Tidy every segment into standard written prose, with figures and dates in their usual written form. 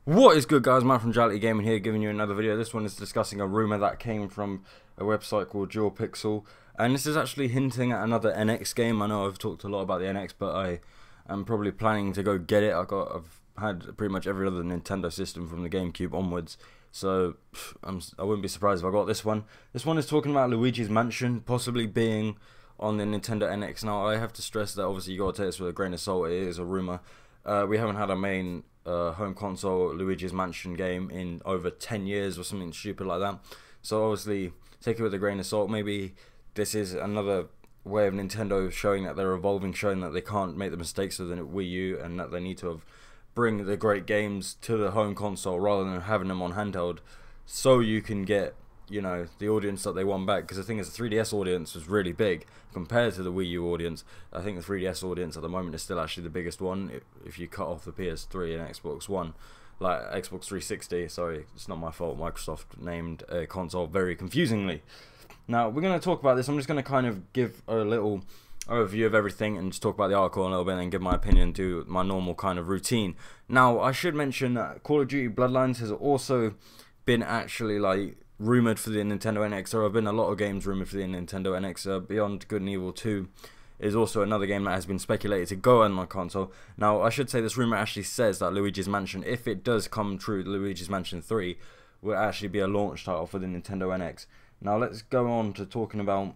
What is good, guys? Matt from Duality Gaming here, giving you another video. This one is discussing a rumour that came from a website called Pixel, and this is actually hinting at another NX game. I know I've talked a lot about the NX, but I am probably planning to go get it. I've had pretty much every other Nintendo system from the GameCube onwards, so I wouldn't be surprised if I got this one. This one is talking about Luigi's Mansion possibly being on the Nintendo NX. Now, I have to stress that obviously you got to take this with a grain of salt. It is a rumour. We haven't had a main home console Luigi's Mansion game in over 10 years or something stupid like that, so obviously take it with a grain of salt. Maybe this is another way of Nintendo showing that they're evolving, showing that they can't make the mistakes of the Wii U and that they need to bring the great games to the home console rather than having them on handheld, so you can get, you know, the audience that they want back. Because the thing is, the 3DS audience was really big compared to the Wii U audience. I think the 3DS audience at the moment is still actually the biggest one if you cut off the PS3 and Xbox One, like Xbox 360. Sorry, it's not my fault. Microsoft named a console very confusingly. Now we're going to talk about this. I'm just going to kind of give a little overview of everything and just talk about the article a little bit and then give my opinion, do my normal kind of routine. Now I should mention that Call of Duty Bloodlines has also been actually like rumoured for the Nintendo NX. There have been a lot of games rumoured for the Nintendo NX. Beyond Good and Evil 2 is also another game that has been speculated to go on my console. Now, I should say this rumour actually says that Luigi's Mansion, if it does come true, Luigi's Mansion 3 will actually be a launch title for the Nintendo NX. Now, let's go on to talking about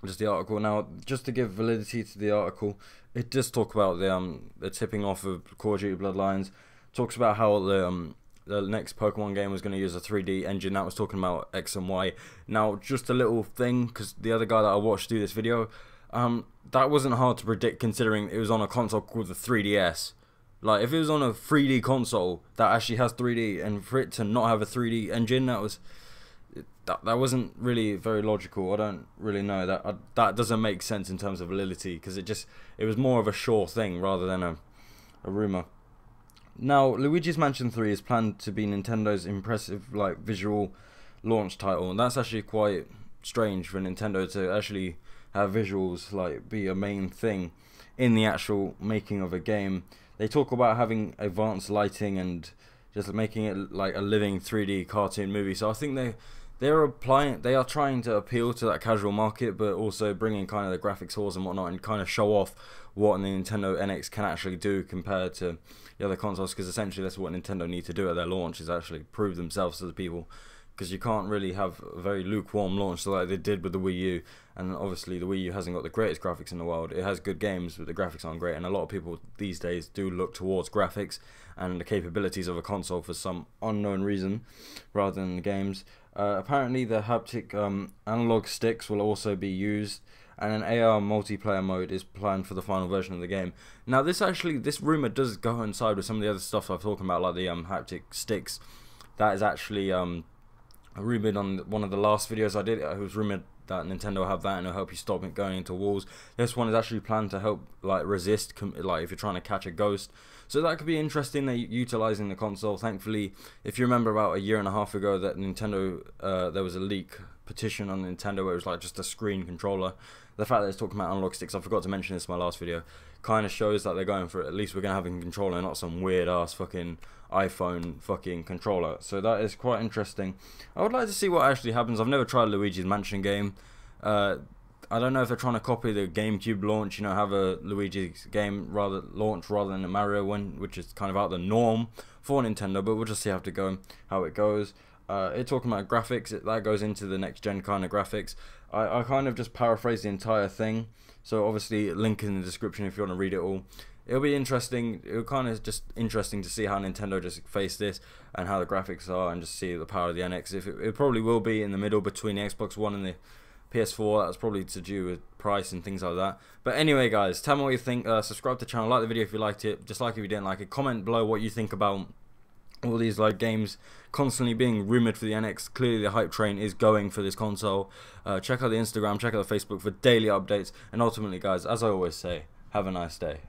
just the article. Now, just to give validity to the article, it does talk about the tipping off of Call of Duty Bloodlines. Talks about how the next Pokemon game was going to use a 3D engine that was talking about X and Y. Now, just a little thing, because the other guy that I watched do this video, that wasn't hard to predict considering it was on a console called the 3DS. Like, if it was on a 3D console that actually has 3D, and for it to not have a 3D engine, that wasn't really very logical. I don't really know. That doesn't make sense in terms of validity, because it was more of a sure thing rather than a rumour. Now, Luigi's Mansion 3 is planned to be Nintendo's impressive visual launch title, and that's actually quite strange for Nintendo to actually have visuals be a main thing in the actual making of a game. They talk about having advanced lighting and just making it like a living 3D cartoon movie. So I think they are trying to appeal to that casual market, but also bringing kind of the graphics halls and whatnot and kind of show off what the Nintendo NX can actually do compared to the other consoles, because essentially that's what Nintendo need to do at their launch, is actually prove themselves to the people, because you can't really have a very lukewarm launch like they did with the Wii U. And obviously the Wii U hasn't got the greatest graphics in the world. It has good games, but the graphics aren't great, and a lot of people these days do look towards graphics and the capabilities of a console for some unknown reason rather than the games. Apparently the haptic analog sticks will also be used, and an AR multiplayer mode is planned for the final version of the game. Now this rumour does coincide with some of the other stuff I've talking about, like the haptic sticks. That is actually rumoured on one of the last videos I did. It was rumoured that Nintendo will have that and it'll help you stop it going into walls. This one is actually planned to help resist, if you're trying to catch a ghost. So that could be interesting. They're utilising the console. Thankfully, if you remember about a year and a half ago that Nintendo, there was a leak petition on Nintendo where it was just a screen controller. The fact that it's talking about analog sticks, I forgot to mention this in my last video, kind of shows that they're going for it. At least we're going to have a controller, not some weird ass fucking iPhone fucking controller. So that is quite interesting. I would like to see what actually happens. I've never tried Luigi's Mansion game. I don't know if they're trying to copy the GameCube launch, have a Luigi's game launch rather than a Mario one, which is kind of out the norm for Nintendo, but we'll just see how it goes. It's talking about graphics, that goes into the next gen kind of graphics. I kind of just paraphrased the entire thing, so obviously link in the description if you want to read it all. It'll be interesting. It'll kind of just interesting to see how Nintendo just face this and how the graphics are, and just see the power of the NX. It probably will be in the middle between the Xbox One and the PS4. That's probably to do with price and things like that. But anyway, guys, tell me what you think. Subscribe to the channel, like the video if you liked it, dislike if you didn't like it. Comment below what you think about all these games constantly being rumoured for the NX. Clearly the hype train is going for this console. Check out the Instagram, check out the Facebook for daily updates, and ultimately, guys, as I always say, have a nice day.